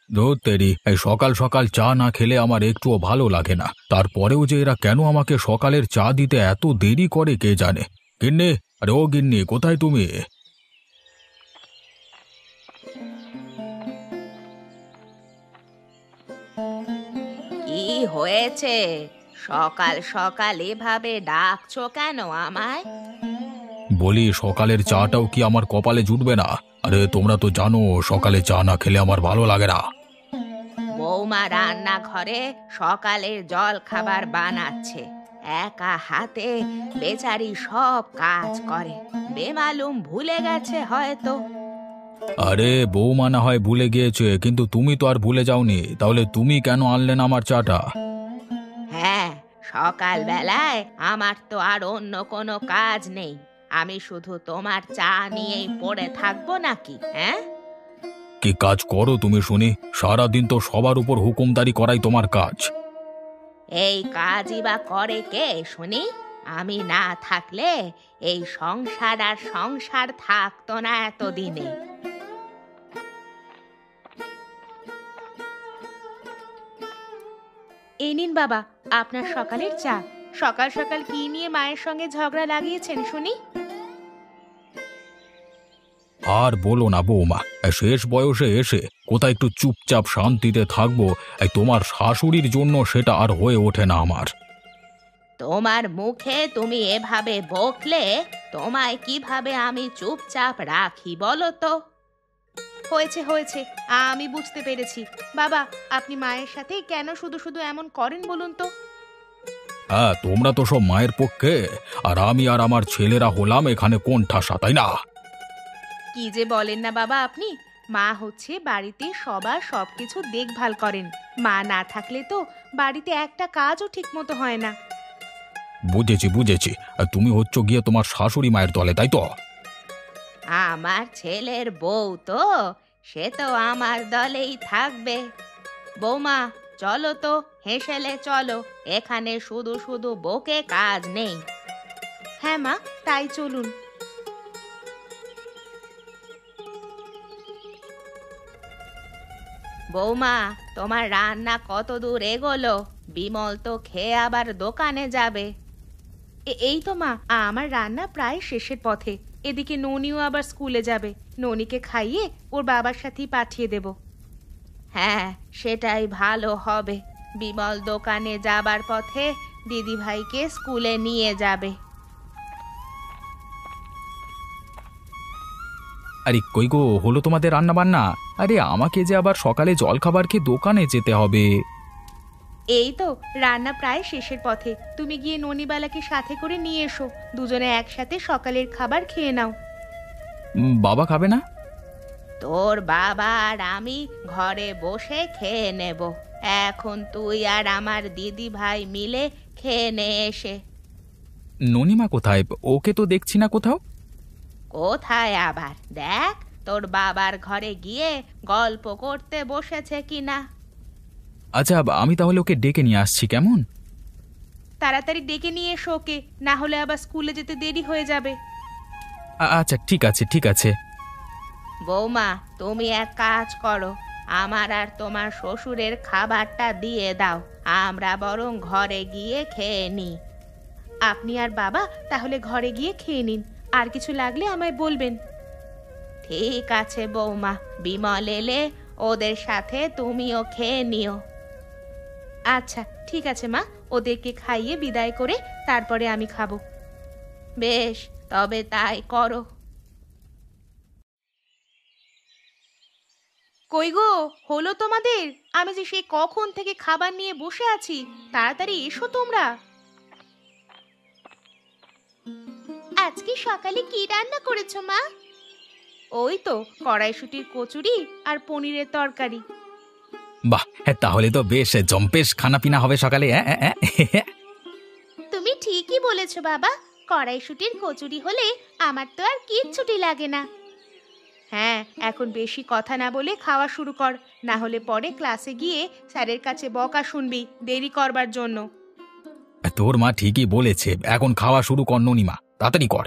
ধুর তেরি, এই সকাল সকাল চা না খেলে আমার একটুও ভালো লাগে না। তারপরেও যে এরা কেন আমাকে সকালের চা দিতে এত দেরি করে কে জানে। গিন্নি, আরে ও গিন্নি, কোথায় তুমি? কি হয়েছে? সকাল সকাল এভাবে ডাকছো কেন আমায়? বলি, সকালের চাটাও কি আমার কপালে জুটবে না? আরে তোমরা তো জানো সকালে চা না খেলে আমার ভালো লাগে না। বৌমা রান্নাঘরে সকালের জল খাবার বানাচ্ছে, একা হাতে বেচারি সব কাজ করে। বেমালুম ভুলে গেছে হয়তো। আরে বৌমা না হয় ভুলে গিয়েছে, কিন্তু তুমি তো আর ভুলে যাওনি। তাহলে তুমি কেন আনলে না আমার চাটা? হ্যাঁ, সকাল বেলায় আমার তো আর অন্য কোনো কাজ নেই। আমি শুধু তোমার চা নিয়েই পড়ে থাকবো নাকি? হ্যাঁ, কি কাজ করো তুমি শুনি? সারাদিন তো সবার উপর হুকুমদারি করাই তোমার কাজ। এই কাজই বা করে কে শুনি? আমি না থাকলে এই সংসার আর সংসার থাকতো না এতদিনে। এই নিন বাবা, আপনার সকালের চা। সকাল সকাল কি নিয়ে মায়ের সঙ্গে ঝগড়া লাগিয়েছেন শুনি? আর বলো না বৌমা, এই শেষ বয়সে এসে কোথায় একটু চুপচাপ শান্তিতে থাকবো, এই তোমার শাশুড়ির জন্য সেটা আর হয়ে ওঠে না আমার। তোমার মুখে তুমি এভাবে বকলে তোমায় কিভাবে আমি চুপচাপ রাখি বলো তো? হয়েছে হয়েছে, আমি বুঝতে পেরেছি। বাবা, আপনি মায়ের সাথে কেন শুধু শুধু এমন করেন বলুন তো? হ্যাঁ, তোমরা তো সব মায়ের পক্ষে, আর আমি আর আমার ছেলেরা হলাম এখানে কোন ঠাসা, তাই না? কি যে বলেন না বাবা আপনি! মা হচ্ছে বাড়িতে সবার সবকিছু দেখভাল করেন। মা না থাকলে তো বাড়িতে একটা কাজও ঠিক মতো হয় না। বুঝেছি বুঝেছি, আর তুমি হচ্ছ গিয়ে তোমার শাশুড়ি মায়ের দলে, তাই তো? আমার ছেলের বউ তো, সে তো আমার দলেই থাকবে। বৌমা, চলো তো, হেসেলে চলো। এখানে শুধু শুধু বকে কাজ নেই। হ্যাঁ মা, তাই চলুন। বৌমা, তোমার রান্না কত দূর এগোলো? বিমল তো খেয়ে আবার দোকানে যাবে। এই তো মা, আমার রান্না প্রায় শেষের পথে। এদিকে ননিও আবার স্কুলে যাবে। ননিকে খাইয়ে ওর বাবার সাথেই পাঠিয়ে দেব। হ্যাঁ, সেটাই ভালো হবে। বিমল দোকানে যাবার পথে দিদিভাইকে স্কুলে নিয়ে যাবে। আরে কই গো, হলো তোমাদের রান্না বান্না? আরে আমাকে যে আবার সকালে জল খাবার খেয়ে দোকানে যেতে হবে। এই তো রান্না প্রায় শেষের পথে। তুমি গিয়ে ননিবালাকে সাথে করে নিয়ে এসো। দুজনে একসাথে সকালের খাবার খেয়ে নাও। বাবা খাবে না? তোর বাবা আর আমি ঘরে বসে খেয়ে নেব। এখন তুই আর আমার দিদি ভাই মিলে খেয়ে নে এসে। ননিমা কোথায়? ওকে তো দেখছি না কোথাও। কোথায় আবার? দেখ, তোর বাবার ঘরে গিয়ে গল্প করতে বসেছে কিনা। আচ্ছা, আমি তাহলে ওকে ডেকে নিয়ে আসছি, কেমন? তাড়াতাড়ি ডেকে নিয়ে এসো ওকে, না হলে আবার স্কুলে যেতে দেরি হয়ে যাবে। আচ্ছা ঠিক আছে ঠিক আছে। বৌমা, তুমি এক কাজ করো, আমার আর তোমার শ্বশুরের খাবারটা দিয়ে দাও। আমরা বরং ঘরে গিয়ে খেয়ে নিই। আপনি আর বাবা তাহলে ঘরে গিয়ে খেয়ে নিন। আর কিছু লাগলে আমায় বলবেন। ঠিক আছে বৌমা, বিমল এলে ওদের সাথে তুমিও খেয়ে নিও। আচ্ছা ঠিক আছে মা, ওদেরকে খাইয়ে বিদায় করে তারপরে আমি খাবো। বেশ, তবে তাই করো। কই গো, হলো তোমাদের? আমি যে সেই কখন থেকে খাবার নিয়ে বসে আছি। তাড়াতাড়ি এসো তোমরা। আজকে সকালে কি রান্না করেছো মা? ওই তো কড়াইশুটির কচুরি আর পনিরের তরকারি। বাহ, হ্যাঁ, তাহলে তো বেশ জম্পেশ খানা পিনা হবে সকালে। হ্যাঁ হ্যাঁ হ্যাঁ। তুমি ঠিকই বলেছো বাবা, কড়াইশুটির কচুরি হলে আমার তো আর কিচ্ছুটি লাগে না। হ্যাঁ, এখন বেশি কথা না বলে খাওয়া শুরু কর, না হলে পরে ক্লাসে গিয়ে স্যারের কাছে বকা শুনবি দেরি করবার জন্য। তোর মা ঠিকই বলেছে, এখন খাওয়া শুরু কর ননিমা, তাড়াতাড়ি কর।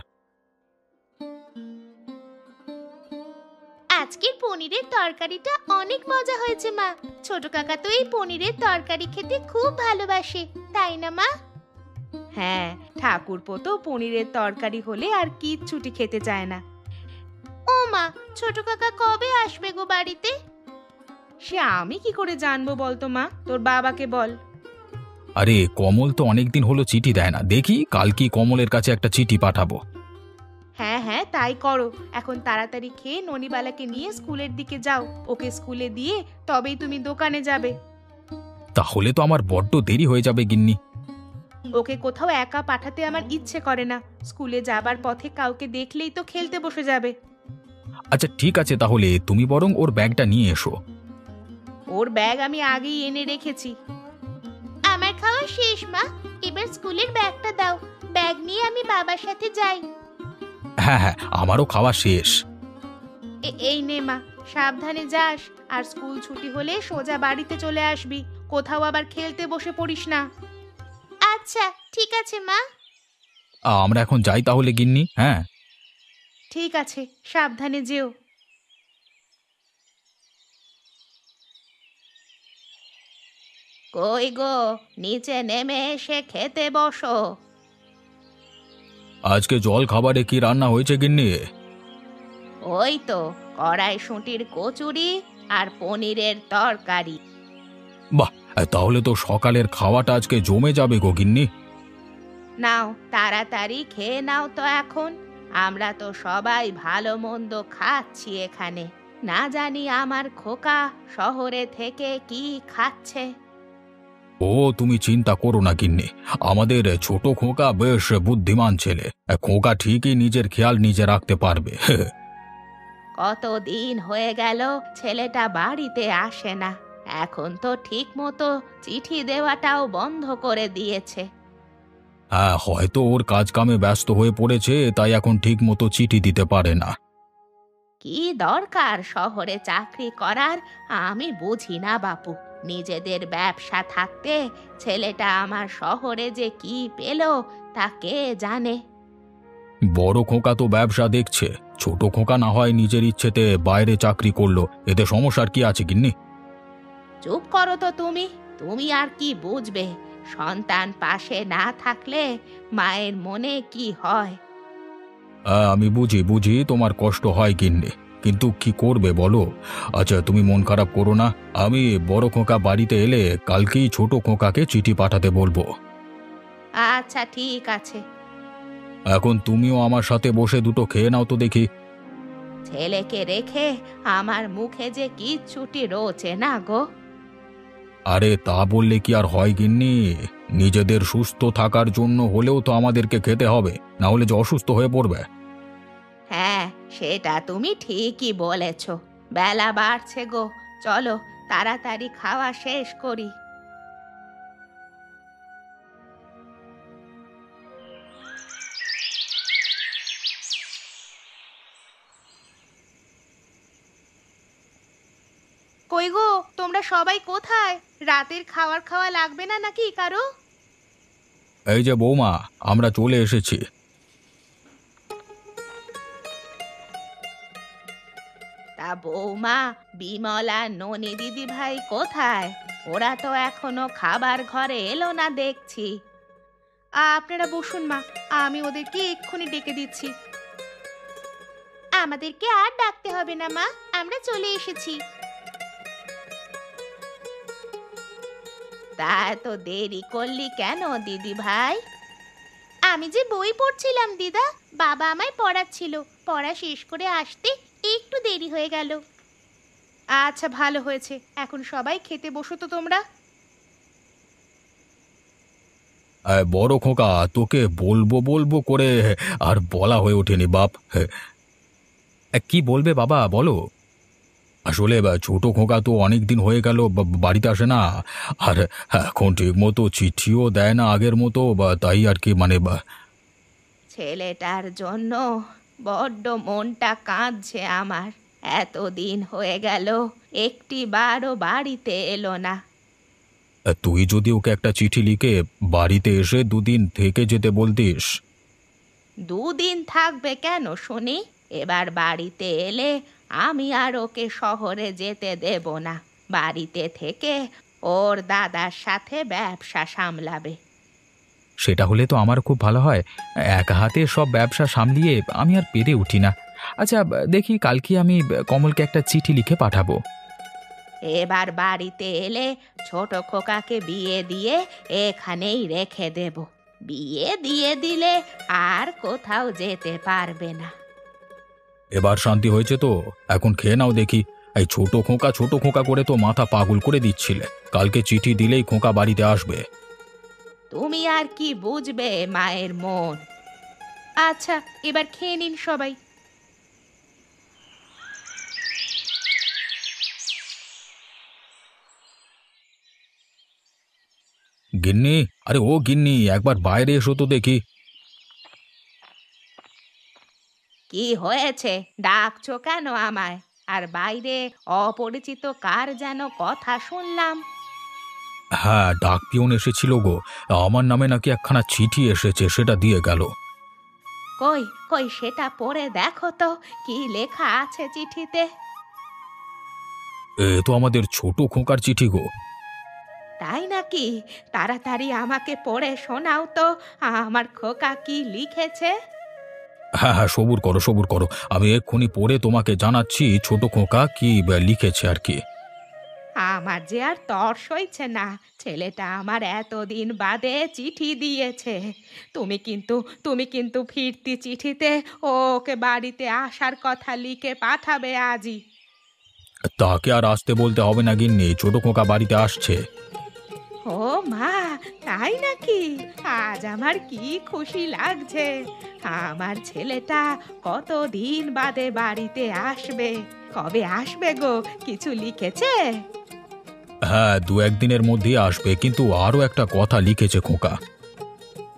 আজকের পনিরের তরকারিটা অনেক মজা হয়েছে মা। ছোট কাকা তো এই পনিরের তরকারি খেতে খুব ভালোবাসে, তাই না মা? হ্যাঁ, ঠাকুরপো তো পনিরের তরকারি হলে আর কিচ্ছুটি খেতে চায় না। ও মা, ছোট কাকা কবে আসবে গো বাড়িতে? সে আমি কি করে জানবো বলতো মা, তোর বাবাকে বল। আরে কমল তো অনেকদিন হলো চিঠি দেয় না, দেখি কাল কি কমলের কাছে একটা চিঠি পাঠাবো। হ্যাঁ হ্যাঁ, তাই করো। এখন তাড়াতাড়ি খেয়ে ননিবালাকে নিয়ে স্কুলের দিকে যাও। ওকে স্কুলে দিয়ে তবেই তুমি দোকানে যাবে। তাহলে তো আমার বড্ড দেরি হয়ে যাবে গিন্নি। ওকে কোথাও একা পাঠাতে আমার ইচ্ছে করে না। স্কুলে যাবার পথে কাউকে দেখলেই তো খেলতে বসে যাবে। আচ্ছা ঠিক আছে, তাহলে তুমি বরং ওর ব্যাগটা নিয়ে এসো। ওর ব্যাগ আমি আগেই এনে রেখেছি। আমার খাওয়া শেষ মা, এবার স্কুলের ব্যাগটা দাও। ব্যাগ নিয়ে আমি বাবার সাথে যাই। হ্যাঁ হ্যাঁ, আমারও খাওয়া শেষ। এই নে মা, সাবধানে যাস। আর স্কুল ছুটি হলে সোজা বাড়িতে চলে আসবি। কোথাও আবার খেলতে বসে পড়িস না। আচ্ছা ঠিক আছে মা। আমরা এখন যাই তাহলে গিন্নি। হ্যাঁ ঠিক আছে, সাবধানে যেও। কই গো, নিচে নেমে এসে খেতে বসো। আজকে জল খাবারে কি রান্না হয়েছে গিন্নি? ওই তো কড়াইশুঁটির কচুরি আর পনিরের তরকারি। বাহ, তাহলে তো সকালের খাওয়াটা আজকে জমে যাবে গো গিন্নি। নাও তাড়াতাড়ি খেয়ে নাও তো এখন। আমরা তো সবাই ভালো মন্দ খাচ্ছি এখানে। না জানি আমার খোকা শহরে থেকে কি খাচ্ছে। ও তুমি চিন্তা করো না গিন্নি, আমাদের ছোট খোকা বেশ বুদ্ধিমান ছেলে। খোকা ঠিকই নিজের খেয়াল নিজে রাখতে পারবে। কতদিন হয়ে গেল ছেলেটা বাড়িতে আসে না। এখন তো ঠিক মতো চিঠি দেওয়াটাও বন্ধ করে দিয়েছে। হ্যাঁ, হয়তো ওর কাজ কামে ব্যস্ত হয়ে পড়েছে, তাই এখন ঠিক মতো চিঠি দিতে পারে না। কি দরকার শহরে চাকরি করার আমি বুঝি না বাপু। নিজেদের ব্যবসা থাকতে ছেলেটা আমার শহরে যে কি পেল তা কে জানে। বড় খোকা তো ব্যবসা দেখছে, ছোট খোকা না হয় নিজের ইচ্ছেতে বাইরে চাকরি করলো, এতে সমস্যার কি আছে গিন্নি? চুপ করো তো তুমি। তুমি আর কি বুঝবে? সন্তান পাশে না থাকলে মায়ের মনে কি হয়। আমি বুঝি বুঝি তোমার কষ্ট হয় গিন্নি, কিন্তু কি করবে বলো। আচ্ছা তুমি মন খারাপ করো না, আমি বড় খোকা বাড়িতে এলে কালকেই ছোট খোকাকে চিঠি পাঠাতে বলবো। আচ্ছা ঠিক আছে। এখন তুমিও আমার সাথে বসে দুটো খেয়ে নাও তো দেখি। ছেলেকে রেখে আমার মুখে যে কিচ্ছুটি রোচে না গো। আরে তা বললে কি আর হয় গিন্নি, নিজেদের সুস্থ থাকার জন্য হলেও তো আমাদেরকে খেতে হবে, না হলে যে অসুস্থ হয়ে পড়বে। হ্যাঁ, সেটা তুমি ঠিকই বলেছ। বেলা বাড়ছে গো, চলো তাড়াতাড়ি খাওয়া শেষ করি। কই গো, তোমরা সবাই কোথায়? রাতের খাওয়ার খাওয়া লাগবে না নাকি কারো? এই যে বৌমা, আমরা চলে এসেছি। তা বৌমা, বিমল আর ননি দিদি ভাই কোথায়? ওরা তো এখনো খাবার ঘরে এলো না দেখছি। আপনারা বসুন মা, আমি ওদেরকে এক্ষুনি ডেকে দিচ্ছি। আমাদেরকে আর ডাকতে হবে না মা, আমরা চলে এসেছি। তা এত দেরি করলি কেন দিদি ভাই? আমি যে বই পড়ছিলাম দিদা, বাবা আমায় পড়াচ্ছিল। পড়া শেষ করে আসতে একটু দেরি হয়ে গেল। আচ্ছা ভালো হয়েছে, এখন সবাই খেতে বসো তো তোমরা। বড় খোকা, তোকে বলবো বলবো করে আর বলা হয়ে ওঠেনি বাপ। কি বলবে বাবা বলো। আসলে ছোট খোকা তো অনেক দিন হয়ে গেল বাড়িতে আসে না, আর এখন ঠিক মতো চিঠিও দেয় না আগের মতো, তাই আর কি মানে ছেলেটার জন্য বড্ড মনটা কাঁদছে আমার। এতদিন হয়ে গেল একটি বারও বাড়িতে এলো না। তুই যদি ওকে একটা চিঠি লিখে বাড়িতে এসে দুদিন থেকে যেতে বলতিস। দুদিন থাকবে কেন শুনি? এবার বাড়িতে এলে আমি আর ওকে শহরে যেতে দেব না। বাড়িতে থেকে ওর দাদার সাথে ব্যবসা সামলাবে। সেটা হলে তো আমার খুব ভালো হয়। একা হাতে সব ব্যবসা সামলিয়ে আমি আর পেরে উঠি না। আচ্ছা, দেখি কালকে আমি কমলকে একটা চিঠি লিখে পাঠাবো। এবার বাড়িতে এলে ছোট খোকাকে বিয়ে দিয়ে এখানেই রেখে দেব। বিয়ে দিয়ে দিলে আর কোথাও যেতে পারবে না। এবার শান্তি হয়েছে তো? এখন খেয়ে নাও দেখি। এই ছোট খোকা করে তো মাথা পাগল করে দিচ্ছিলে। কালকে চিঠি দিলেই খোকা বাড়িতে আসবে। তুমি আর কি বুঝবে মায়ের মন। আচ্ছা, এবার খেয়ে নিন সবাই। গিন্নি, আরে ও গিন্নি, একবার বাইরে এসো তো দেখি। কি হয়েছে, ডাকছো কেন আমায়? আর বাইরে অপরিচিত কার যেন কথা শুনলাম। হ্যাঁ, ডাক পিয়ন এসেছিল গো। আমার নামে নাকি একখানা চিঠি এসেছে, সেটা দিয়ে গেল। কই কই সেটা পড়ে দেখো তো, কি লেখা আছে চিঠিতে। এ তো আমাদের ছোট খোকার চিঠি গো। তাই নাকি? তাড়াতাড়ি আমাকে পড়ে শোনাও তো, আমার খোকা কি লিখেছে। হ্যাঁ হ্যাঁ, সবুর করো সবুর করো, আমি এক্ষুনি পড়ে তোমাকে জানাচ্ছি ছোট খোকা কি লিখেছে আর কি। আমার যে আর তর সইছে না, ছেলেটা আমার এতদিন বাদে চিঠি দিয়েছে। তুমি কিন্তু ফিরতি চিঠিতে ওকে বাড়িতে আসার কথা লিখে পাঠাবে আজই। তাকে আর আসতে বলতে হবে না গিন্নি, ছোট খোকা বাড়িতে আসছে। ও মা, তাই নাকি? আজ আমার কি খুশি লাগছে। আমার ছেলেটা কতদিন বাদে বাড়িতে আসবে। কবে আসবে গো, কিছু লিখেছে? হ্যাঁ, দু একদিনের মধ্যেই আসবে, কিন্তু আরো একটা কথা লিখেছে খোকা।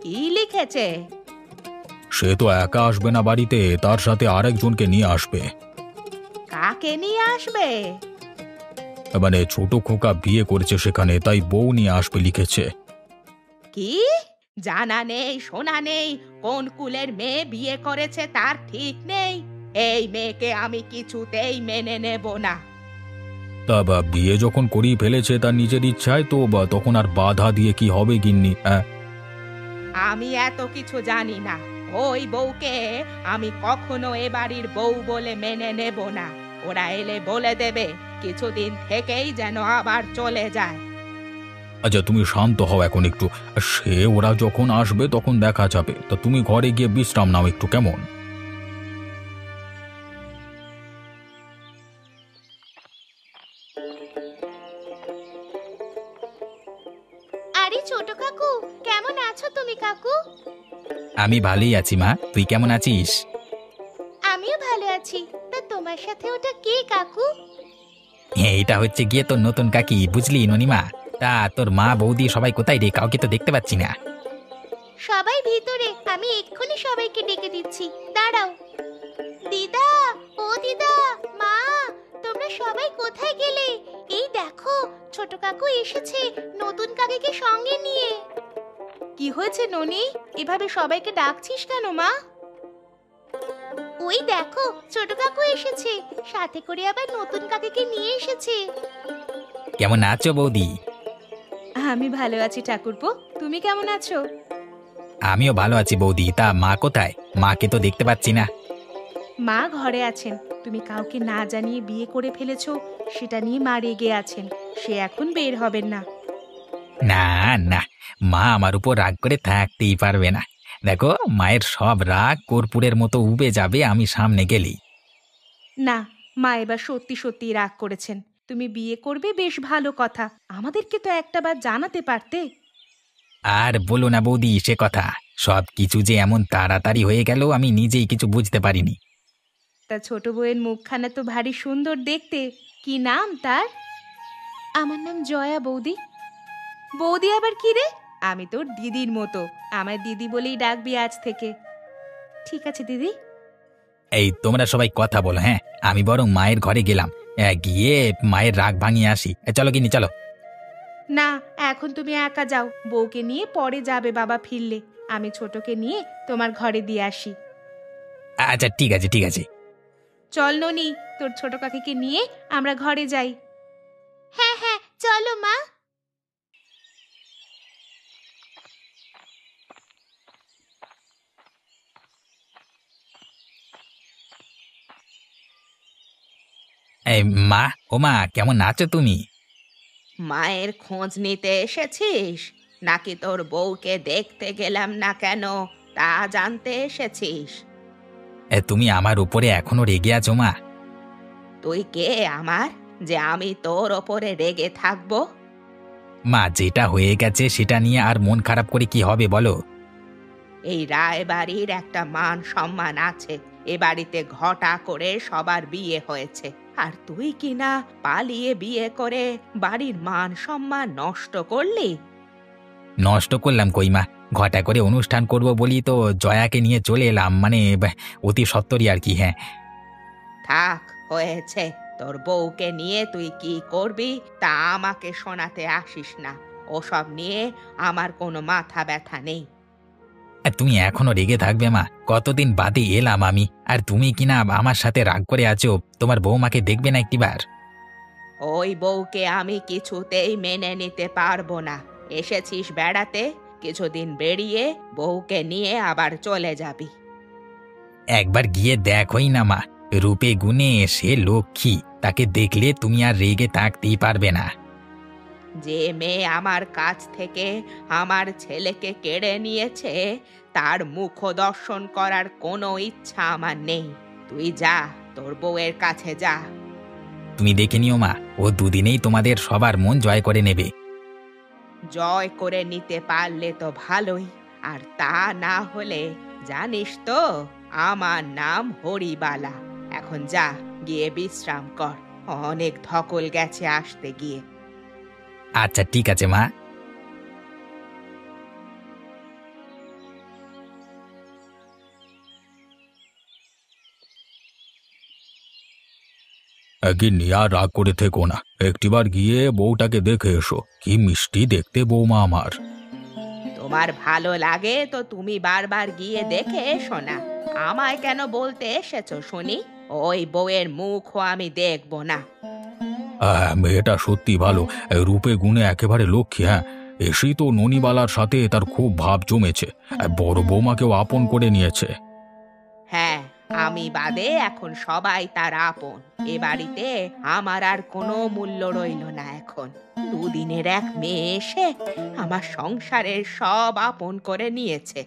কি লিখেছে? সে তো একা আসবে না বাড়িতে, তার সাথে আরেকজনকে নিয়ে আসবে। কাকে নিয়ে আসবে? মানে ছোট খোকা বিয়ে করেছে সেখানে, তাই বউ নিয়ে আসবে লিখেছে। কি? জানা নেই শোনা নেই, কোন কুলের মেয়ে বিয়ে করেছে তার ঠিক নেই। এই মেয়েকে আমি কিছুতেই মেনে নেব না। তা বিয়ে যখন করিয়ে ফেলেছে তার নিজের ইচ্ছায়, তো তখন আর বাধা দিয়ে কি হবে গিন্নি? হ্যাঁ, আমি এত কিছু জানি না। ওই বউকে আমি কখনো এ বাড়ির বউ বলে মেনে নেব না। ওরা এলে বলে দেবে, কিছুদিন থেকেই যেন আবার চলে যায়। আচ্ছা তুমি শান্ত হও এখন একটু। সে ওরা যখন আসবে তখন দেখা যাবে। তা তুমি ঘরে গিয়ে বিশ্রাম নাও একটু, কেমন? আরে ছোট কাকু, কেমন আছো তুমি কাকু? আমি ভালোই আছি মা, তুই কেমন আছিস? আমিও ভালো আছি। তা তোমার সাথে ওটা কে কাকু? হ্যাঁ, এটা হচ্ছে গিয়ে তোর নতুন কাকি, বুঝলি ননিমা। তা তোর মা বৌদি সবাই কোথায় রে? কাউকে তো দেখতে পাচ্ছি না। সবাই ভিতরে, আমি এক্ষুনি সবাইকে ডেকে দিচ্ছি, দাঁড়াও। দিদা, ও দিদা, মা, তোমরা সবাই কোথায় গেলে? এই দেখো, ছোট কাকু এসেছে নতুন কাকিকে সঙ্গে নিয়ে। কি হয়েছে ননি, এভাবে সবাইকে ডাকছিস কেন মা? ওই দেখো, ছোট কাকু এসেছে, সাথে করে আবার নতুন কাকিকে নিয়ে এসেছে। কেমন আছো বৌদি? আমি ভালো আছি ঠাকুরপো, তুমি কেমন আছো? আমিও ভালো আছি বৌদি। তা মা কোথায়? মাকে তো দেখতে পাচ্ছি না। মা ঘরে আছেন। তুমি কাউকে না জানিয়ে বিয়ে করে ফেলেছো, সেটা নিয়ে মা রেগে আছেন। সে এখন বের হবেন না। না না, মা আমার উপর রাগ করে থাকতেই পারবে না। দেখো, মায়ের সব রাগ কর্পূরের মতো উবে যাবে আমি সামনে গেলেই। না, মা এবার সত্যি সত্যি রাগ করেছেন। তুমি বিয়ে করবে বেশ ভালো কথা, আমাদেরকে তো একটাবার জানাতে পারতে। আর বলো না বৌদি সে কথা। সব কিছু যে এমন তাড়াতাড়ি হয়ে গেল আমি নিজেই কিছু বুঝতে পারিনি। তা ছোট বউয়ের মুখখানা তো ভারী সুন্দর দেখতে। কি নাম তার? আমার নাম জয়া বৌদি। বৌদি আবার কি রে? আমি তোর দিদির মতো, আমার দিদি বলেই ডাকবি আজ থেকে। ঠিক আছে দিদি। এই তোমরা সবাই কথা বলো, হ্যাঁ? আমি বরং মায়ের ঘরে গেলাম, গিয়ে মায়ের রাগ ভাঙিয়ে আসি। চলো গিনি চলো। না, এখন তুমি একা যাও, বউকে নিয়ে পরে যাবে বাবা ফিরলে। আমি ছোটকে নিয়ে তোমার ঘরে দিয়ে আসি। আচ্ছা ঠিক আছে ঠিক আছে। চল ননি, তোর ছোট কাকিকে নিয়ে আমরা ঘরে যাই। হ্যাঁ হ্যাঁ, চলো মা। এই মা, ও মা, কেমন আছো তুমি? মায়ের খোঁজ নিতে এসেছিস নাকি তোর বউকে দেখতে গেলাম না কেন তা জানতে এসেছিস? তুমি আমার উপরে এখনো রেগে আছো মা? তুই কে আমার যে আমি তোর ওপরে রেগে থাকবো? মা, যেটা হয়ে গেছে সেটা নিয়ে আর মন খারাপ করে কি হবে বলো? এই রায়বাড়ির একটা মান সম্মান আছে। এ বাড়িতে ঘটা করে সবার বিয়ে হয়েছে, আর তুই কিনা পালিয়ে বিয়ে করে বাড়ির মান সম্মান নষ্ট করলি। নষ্ট করলাম কই মা, ঘটা করে অনুষ্ঠান করব বলি তো জয়াকে নিয়ে চলে এলাম, মানে অতি সত্বরই আর কি। হ্যাঁ। থাক, হয়েছে। তোর বউকে নিয়ে তুই কি করবি তা আমাকে শোনাতে আসিস না। ওসব নিয়ে আমার কোনো মাথা ব্যথা নেই। তুমি এখনো রেগে থাকবে মা? কতদিন বাদে এলাম আমি, আর তুমি কিনা আমার সাথে রাগ করে আছো। তোমার বৌমাকে দেখবে না একটিবার? ওই বউকে আমি কিছুতেই মেনে নিতে পারবো না। এসেছিস বেড়াতে, কিছুদিন বেরিয়ে বউকে নিয়ে আবার চলে যাবি। একবার গিয়ে দেখোই না মা, রূপে গুণে সে লক্ষ্মী, তাকে দেখলে তুমি আর রেগে থাকতেই পারবে না। যে মেয়ে আমার কাছ থেকে আমার ছেলেকে কেড়ে নিয়েছে তার মুখ দর্শন করার কোনো ইচ্ছা আমার নেই। তুই যা, তোর বউয়ের কাছে যা। তুমি দেখে নিও মা, ও দুদিনেই তোমাদের সবার মন জয় করে নেবে। জয় করে নিতে পারলে তো ভালোই, আর তা না হলে জানিস তো আমার নাম হরিবালা। এখন যা, গিয়ে বিশ্রাম কর, অনেক ধকল গেছে আসতে গিয়ে। আচ্ছা ঠিক আছে মা। গিন্নি, আর রাগ করে থেকো না, একটিবার গিয়ে বউটাকে দেখে এসো। কি মিষ্টি দেখতে বৌমা আমার। তোমার ভালো লাগে তো তুমি বারবার গিয়ে দেখে এসো না। আমায় কেন বলতে এসেছো শুনি? ওই বউয়ের মুখও আমি দেখবো না। মেয়েটা সত্যি ভালো, রূপে গুণে একেবারে লক্ষ্মী। হ্যাঁ, এসেই তো ননিবালার সাথে তার খুব ভাব জমেছে। বড় বৌমাকেও আপন করে নিয়েছে। হ্যাঁ, আমি বাদে এখন সবাই তার আপন। এ বাড়িতে আমার আর কোনো মূল্য রইল না এখন। দুদিনের এক মেয়ে এসে আমার সংসারের সব আপন করে নিয়েছে।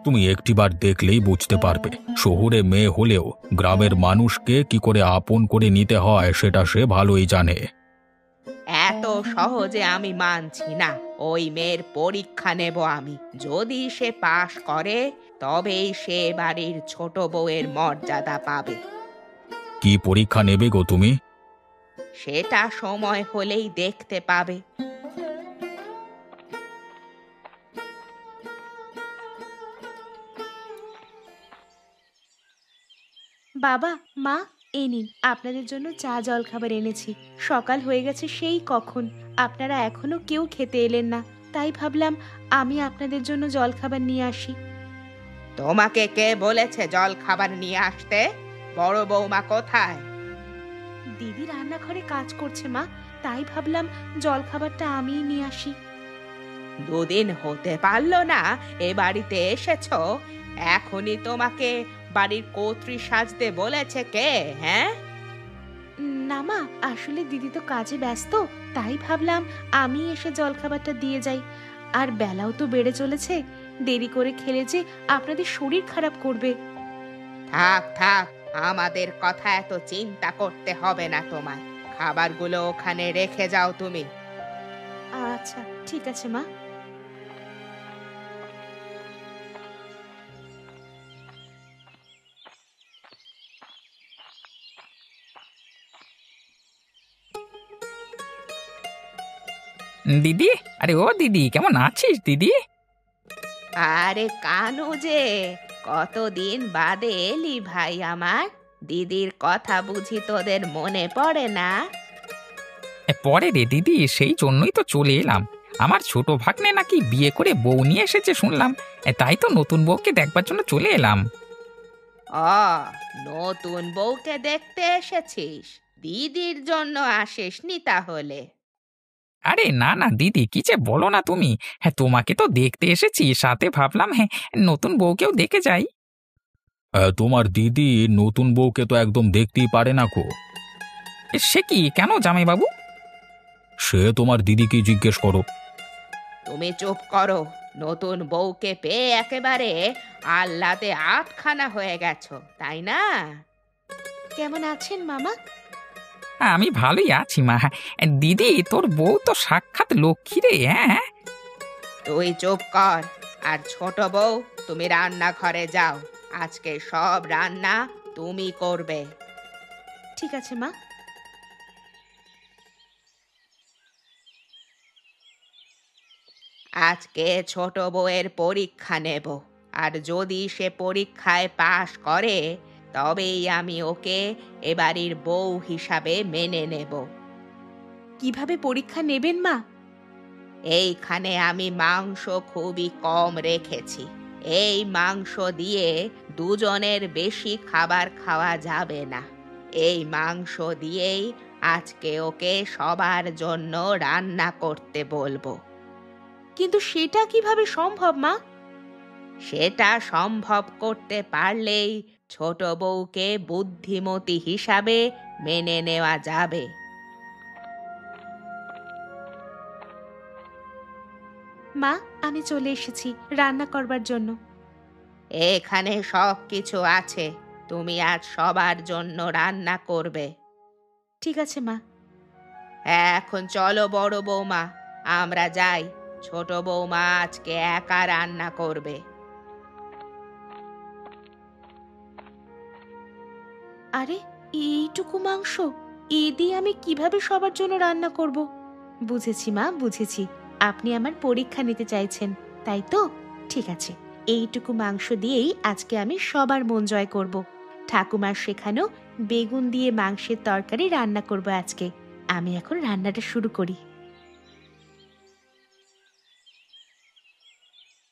তুমি একটিবার দেখলেই বুঝতে পারবে। শহুরে মেয়ে হলেও গ্রামের মানুষকে কি করে আপন করে নিতে হয় সেটা সে ভালোই জানে। এত সহজে আমি মানছি না। ওই মেয়ের পরীক্ষা নেব আমি। যদি সে পাশ করে তবেই সে বাড়ির ছোট বউয়ের মর্যাদা পাবে। কি পরীক্ষা নেবে গো তুমি? সেটা সময় হলেই দেখতে পাবে। বাবা, মা, এই নিন আপনাদের জন্য চা জল খাবার এনেছি। সকাল হয়ে গেছে সেই কখন, আপনারা এখনো কেউ খেতে এলেন না, তাই ভাবলাম আমি আপনাদের জন্য জল খাবার নিয়ে আসি। তোমাকে কে বলেছে জল খাবার নিয়ে আসতে? বড় বৌমা কোথায়? দিদি রান্নাঘরে কাজ করছে মা, তাই ভাবলাম জল খাবারটা আমিই নিয়ে আসি। দুদিন হতে পারলো না এ বাড়িতে এসেছো, এখনই তোমাকে বাড়ির কর্ত্রী সাজতে বলেছে কে? হ্যাঁ না মা, আসলে দিদি তো কাজে ব্যস্ত, তাই ভাবলাম আমি এসে জলখাবারটা দিয়ে যাই। আর বেলাও তো বেড়ে চলেছে, দেরি করে খেলে যে আপনাদের শরীর খারাপ করবে। থাক থাক, আমাদের কথা এত চিন্তা করতে হবে না তোমায়। খাবারগুলো ওখানে রেখে যাও তুমি। আচ্ছা ঠিক আছে মা। দিদি, আরে ও দিদি, কেমন আছিস দিদি? আরে কানু যে, কতদিন বাদে এলি ভাই আমার। দিদির কথা বুঝি তোদের মনে পড়ে না? পরে রে দিদি, সেই জন্যই তো চলে এলাম। আমার ছোট ভাগ্নে নাকি বিয়ে করে বউ নিয়ে এসেছে শুনলাম, তাই তো নতুন বউকে দেখবার জন্য চলে এলাম। অ নতুন বউকে দেখতে এসেছিস, দিদির জন্য আসিসনি তাহলে? আরে না না দিদি, কি যে বলো না তুমি। হ্যাঁ, তোমাকে তো দেখতে এসেছি, সাথে ভাবলাম হ্যাঁ নতুন বউকেও দেখে যাই। তোমার দিদি নতুন বউকে তো একদম দেখতেই পারে না কো। সে কি, কেন জামাইবাবু? সে তোমার দিদিকে জিজ্ঞেস করো। তুমি চুপ করো। নতুন বউকে পেয়ে একেবারে আহ্লাদে আটখানা হয়ে গেছো, তাই না? কেমন আছেন মামা? আমি ভালোই আছি মা। দিদি, তোর বউ তো সাক্ষাৎ লক্ষ্মী রে। হ্যাঁ, তুই চুপ কর। আর ছোট বউ, তুমি রান্নাঘরে যাও। আজকে সব রান্না তুমি করবে। ঠিক আছে মা। আজকে ছোট বউয়ের পরীক্ষা নেব, আর যদি সে পরীক্ষায় পাশ করে তবেই আমি ওকে এ বাড়ির বউ হিসাবে মেনে নেব। কিভাবে পরীক্ষা নেবেন মা? এইখানে আমি মাংস খুবই কম রেখেছি। এই মাংস দিয়ে দুজনের বেশি খাবার খাওয়া যাবে না। এই মাংস দিয়েই আজকে ওকে সবার জন্য রান্না করতে বলবো। কিন্তু সেটা কিভাবে সম্ভব মা? সেটা সম্ভব করতে পারলেই ছোট বউকে বুদ্ধিমতী হিসাবে মেনে নেওয়া যাবে। মা, আমি চলে এসেছি রান্না করবার জন্য। এখানে সব কিছু আছে, তুমি আজ সবার জন্য রান্না করবে। ঠিক আছে মা। এখন চলো বড় বৌমা, আমরা যাই। ছোট বৌমা আজকে একা রান্না করবে। আরে, এইটুকু মাংস এ দিয়ে আমি কিভাবে সবার জন্য রান্না করব? বুঝেছি মা, বুঝেছি। আপনি আমার পরীক্ষা নিতে চাইছেন, তাই তো? ঠিক আছে, এইটুকু মাংস দিয়েই আজকে আমি সবার মন জয় করব। ঠাকুমার শেখানো বেগুন দিয়ে মাংসের তরকারি রান্না করব আজকে। আমি এখন রান্নাটা শুরু করি।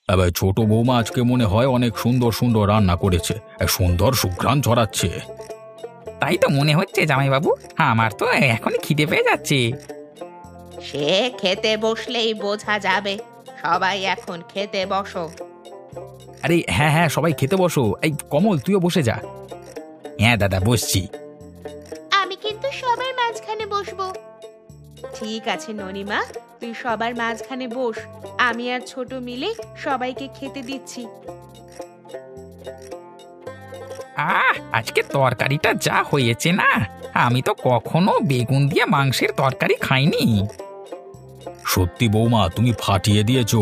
এবার ছোট বৌমা আজকে মনে হয় অনেক সুন্দর সুন্দর রান্না করেছে, সুন্দর সুঘ্রাণ ছড়াচ্ছে। তাই তো মনে হচ্ছে জামাইবাবু। আমার তো এখনই খিদে পেয়ে যাচ্ছে। সে খেতে বসলেই বোঝা যাবে। সবাই এখন খেতে বসো। আরে হ্যাঁ হ্যাঁ, সবাই খেতে বসো। এই কমল, তুইও বসে যা। হ্যাঁ দাদা, বসছি। আমি কিন্তু সবার মাঝখানে বসবো। ঠিক আছে ননিমা, তুই সবার মাঝখানে বস। আমি আর ছোট মিলে সবাইকে খেতে দিচ্ছি। আজকে তরকারিটা যা হয়েছে না, আমি তো কখনো বেগুন দিয়ে মাংসের তরকারি খাইনি। সত্যি বৌমা, তুমি ফাটিয়ে দিয়েছো।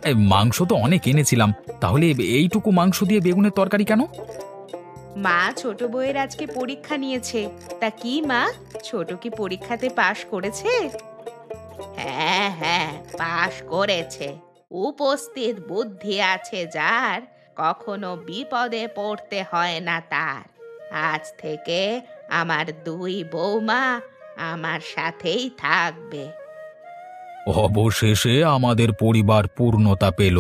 এই মাংস তো অনেক এনেছিলাম, তাহলে এইটুকু মাংস দিয়ে বেগুনের তরকারি কেন? মা ছোট বউয়ের আজকে পরীক্ষা নিয়েছে। তা কি মা, ছোট কি পরীক্ষাতে পাশ করেছে? হ্যাঁ হ্যাঁ, পাশ করেছে। উপস্থিত বুদ্ধি আছে যার, কখনো বিপদে পড়তে হয় না তার। আজ থেকে আমার দুই বৌমা আমার সাথেই থাকবে। অবশেষে আমাদের পরিবার পূর্ণতা পেল।